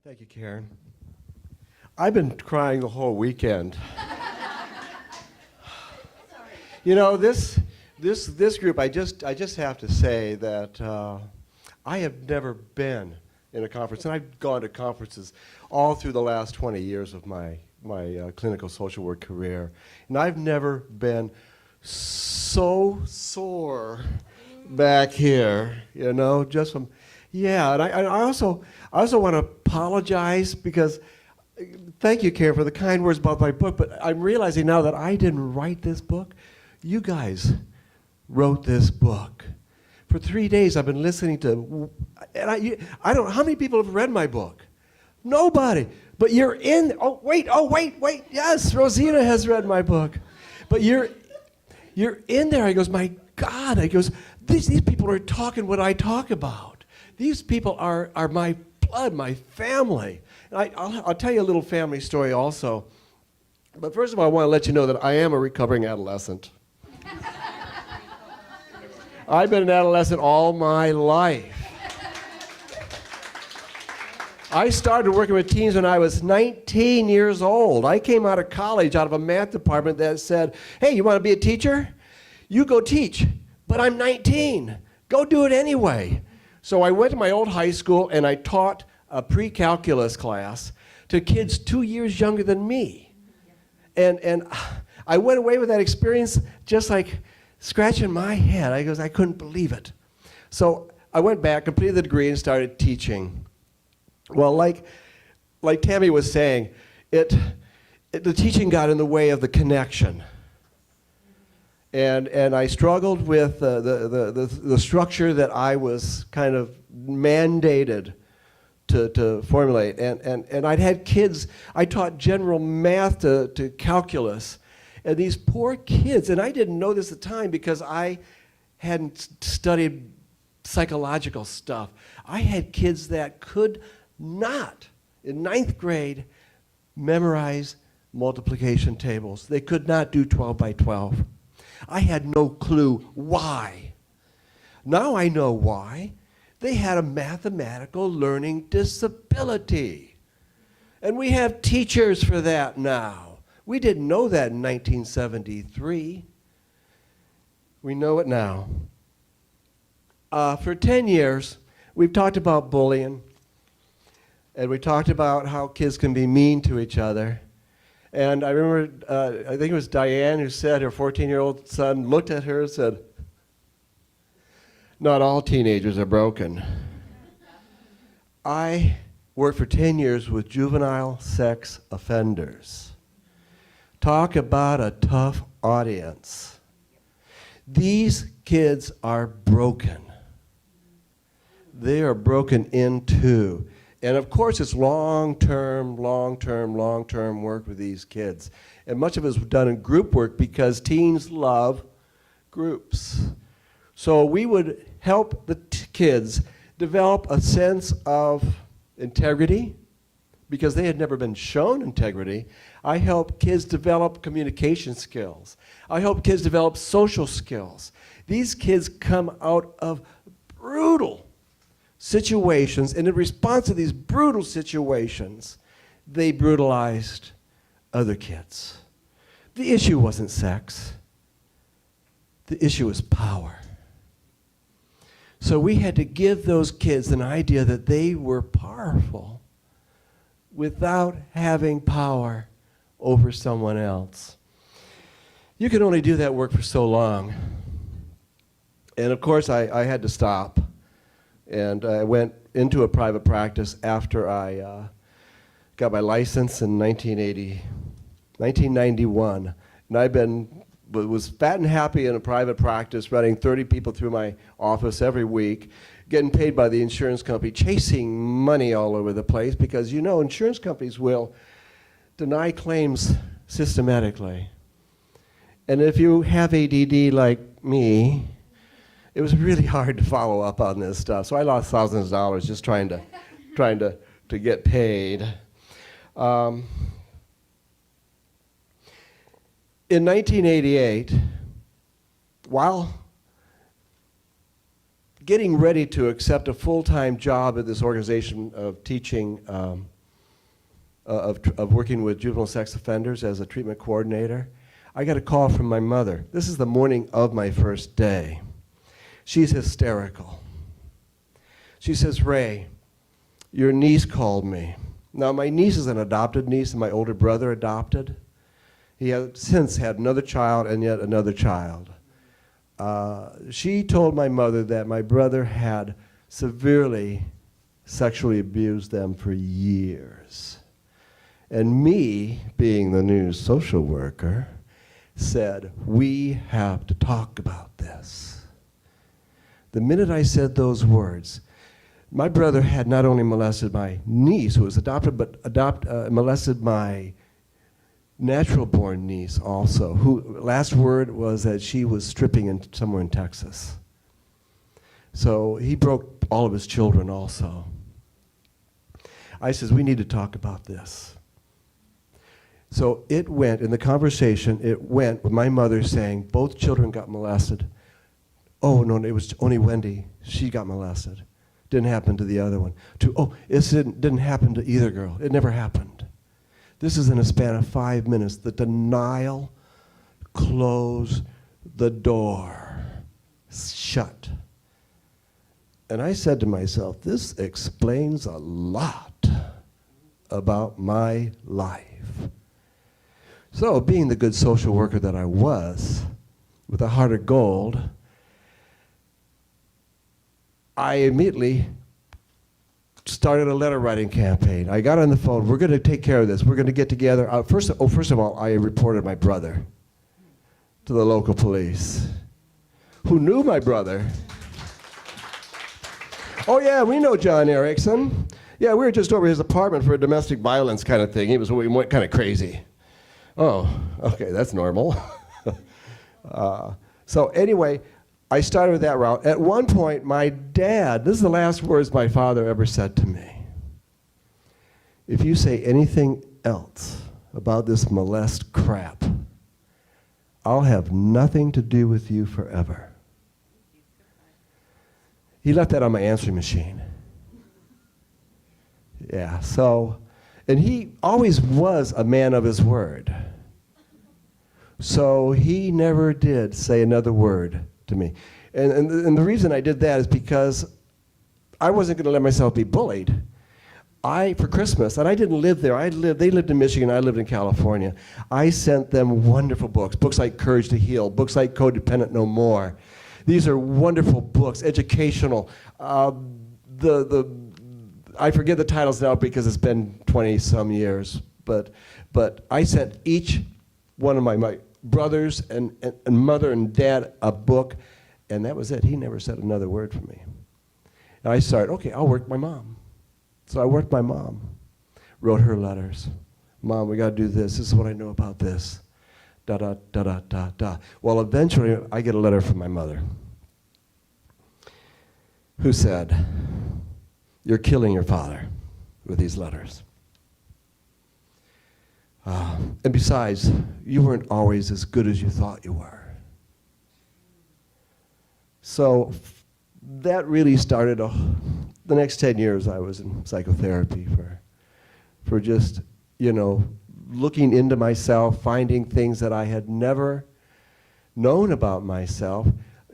Thank you, Karen. I've been crying the whole weekend. You know, this group, I just have to say that I have never been in a conference, and I've gone to conferences all through the last 20 years of my clinical social work career, and I've never been so sore back here, you know, just from, yeah, and I also want to apologize because, thank you, Karen, for the kind words about my book, but I'm realizing now that I didn't write this book. You guys wrote this book. For 3 days I've been listening to, and I don't know, how many people have read my book? Nobody. But you're in, oh wait, yes, Rosina has read my book. But you're in there. I goes, my God, I goes, these people are talking what I talk about. These people are my blood, my family. And I'll tell you a little family story also. But first of all, I want to let you know that I am a recovering adolescent. I've been an adolescent all my life. I started working with teens when I was 19 years old. I came out of college, out of a math department that said, hey, you want to be a teacher? You go teach. But I'm 19. Go do it anyway. So I went to my old high school and I taught a pre-calculus class to kids 2 years younger than me. And I went away with that experience just like scratching my head. I couldn't believe it. So I went back, completed the degree, and started teaching. Well, like Tammy was saying, the teaching got in the way of the connection. And I struggled with the structure that I was kind of mandated to formulate. And I'd had kids, I taught general math to calculus. And these poor kids, and I didn't know this at the time because I hadn't studied psychological stuff. I had kids that could not, in 9th grade, memorize multiplication tables. They could not do 12 by 12. I had no clue why. Now I know why. They had a mathematical learning disability. And we have teachers for that now. We didn't know that in 1973. We know it now. For 10 years, we've talked about bullying, and we talked about how kids can be mean to each other. And I remember, I think it was Diane who said her 14-year-old son looked at her and said, not all teenagers are broken. I worked for 10 years with juvenile sex offenders. Talk about a tough audience. These kids are broken. They are broken into. And of course, it's long-term work with these kids. And much of it is done in group work because teens love groups. So we would help the kids develop a sense of integrity because they had never been shown integrity. I help kids develop communication skills. I help kids develop social skills. These kids come out of brutal situations, and in response to these brutal situations, they brutalized other kids. The issue wasn't sex. The issue was power. So we had to give those kids an idea that they were powerful without having power over someone else. You can only do that work for so long. And of course, I had to stop. And I went into a private practice after I got my license in 1991. And was fat and happy in a private practice, running 30 people through my office every week, getting paid by the insurance company, chasing money all over the place because, you know, insurance companies will deny claims systematically. And if you have ADD like me, it was really hard to follow up on this stuff. So I lost thousands of dollars just trying to get paid. In 1988, while getting ready to accept a full-time job at this organization of teaching, of working with juvenile sex offenders as a treatment coordinator, I got a call from my mother. This is the morning of my first day. She's hysterical. She says, "Ray, your niece called me." Now, my niece is an adopted niece, and my older brother adopted. He has since had another child and yet another child. She told my mother that my brother had severely sexually abused them for years. And me, being the new social worker, said, "We have to talk about this." The minute I said those words, my brother had not only molested my niece, who was adopted, but molested my natural-born niece also, who last word was that she was stripping somewhere in Texas. So he broke all of his children also. I says, "We need to talk about this." So it went, in the conversation, it went with my mother saying both children got molested. Oh, no, it was only Wendy. She got molested. Didn't happen to the other one. It didn't happen to either girl. It never happened. This is in a span of 5 minutes. The denial closed the door shut. And I said to myself, this explains a lot about my life. So, being the good social worker that I was, with a heart of gold, I immediately started a letter writing campaign. I got on the phone. We're going to take care of this. We're going to get together. First of all, I reported my brother to the local police, who knew my brother. "Oh yeah, we know John Erickson. Yeah, we were just over his apartment for a domestic violence kind of thing. We went kind of crazy." "Oh, okay, that's normal." So anyway, I started with that route. At one point, my dad, this is the last words my father ever said to me: "If you say anything else about this molest crap, I'll have nothing to do with you forever." He left that on my answering machine. Yeah, so, and he always was a man of his word. So he never did say another word to me. And the reason I did that is because I wasn't going to let myself be bullied. For Christmas, and I didn't live there. They lived in Michigan, I lived in California. I sent them wonderful books like Courage to Heal, books like Codependent No More. These are wonderful books, educational. I forget the titles now because it's been 20-some years, but I sent each one of my brothers and mother and dad a book, and that was it. He never said another word for me. And I started, okay, I'll work my mom. So I worked my mom, wrote her letters. "Mom, we got to do this. This is what I know about this. Da, da, da, da, da, da." Well, eventually, I get a letter from my mother who said, "You're killing your father with these letters. And besides, you weren't always as good as you thought you were." So that really started the next 10 years I was in psychotherapy for just, looking into myself, finding things that I had never known about myself.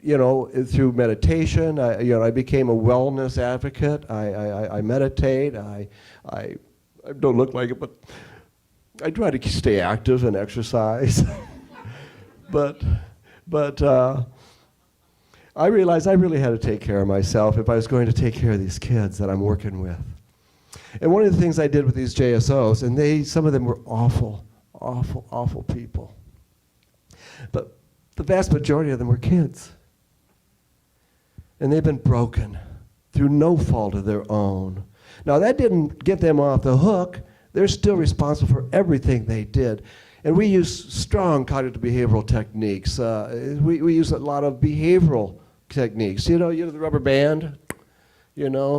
Through meditation, I became a wellness advocate. I meditate. I don't look like it, but I try to stay active and exercise. but I realized I really had to take care of myself if I was going to take care of these kids that I'm working with. And one of the things I did with these JSOs, and some of them were awful, awful, awful people. But the vast majority of them were kids. And they've been broken through no fault of their own. Now, that didn't get them off the hook. They're still responsible for everything they did. And we use strong cognitive behavioral techniques. We use a lot of behavioral techniques. The rubber band,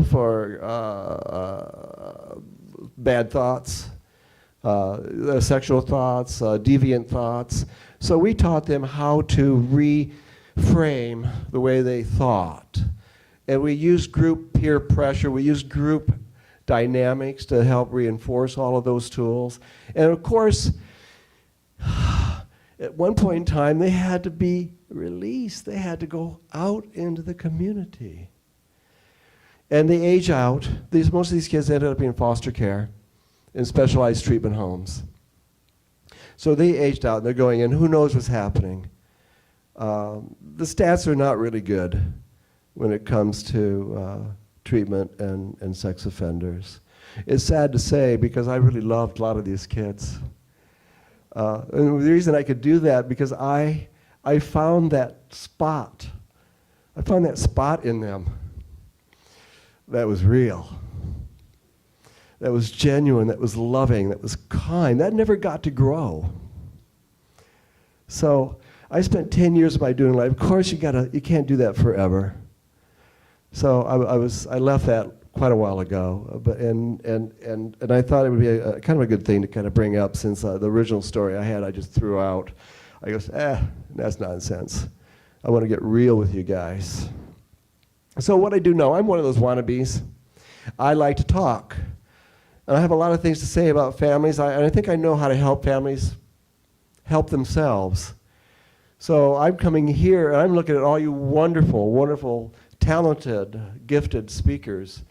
for bad thoughts, sexual thoughts, deviant thoughts. So we taught them how to reframe the way they thought. And we use group peer pressure, we use group dynamics to help reinforce all of those tools. And of course, at one point in time, they had to be released. They had to go out into the community. And they age out. Most of these kids ended up in foster care in specialized treatment homes. So they aged out, and they're going in. Who knows what's happening? The stats are not really good when it comes to treatment and sex offenders. It's sad to say, because I really loved a lot of these kids. And the reason I could do that, because I found that spot. I found that spot in them that was real, that was genuine, that was loving, that was kind. That never got to grow. So I spent 10 years of my doing life. Of course, you can't do that forever. So I left that quite a while ago, and I thought it would be a kind of a good thing to kind of bring up, since the original story I had I just threw out. I goes, that's nonsense. I want to get real with you guys. So what I do know, I'm one of those wannabes. I like to talk, and I have a lot of things to say about families, and I think I know how to help families help themselves. So I'm coming here, and I'm looking at all you wonderful, wonderful, talented, gifted speakers.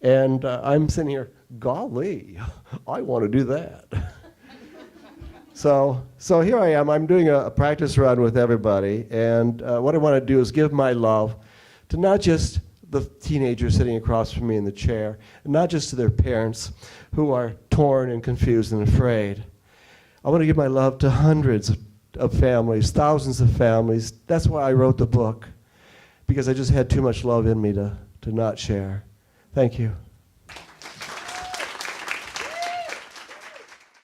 And I'm sitting here, golly, I want to do that. So here I am. I'm doing a practice run with everybody. And what I want to do is give my love to not just the teenagers sitting across from me in the chair, and not just to their parents who are torn and confused and afraid. I want to give my love to hundreds of families, thousands of families. That's why I wrote the book, because I just had too much love in me to not share. Thank you.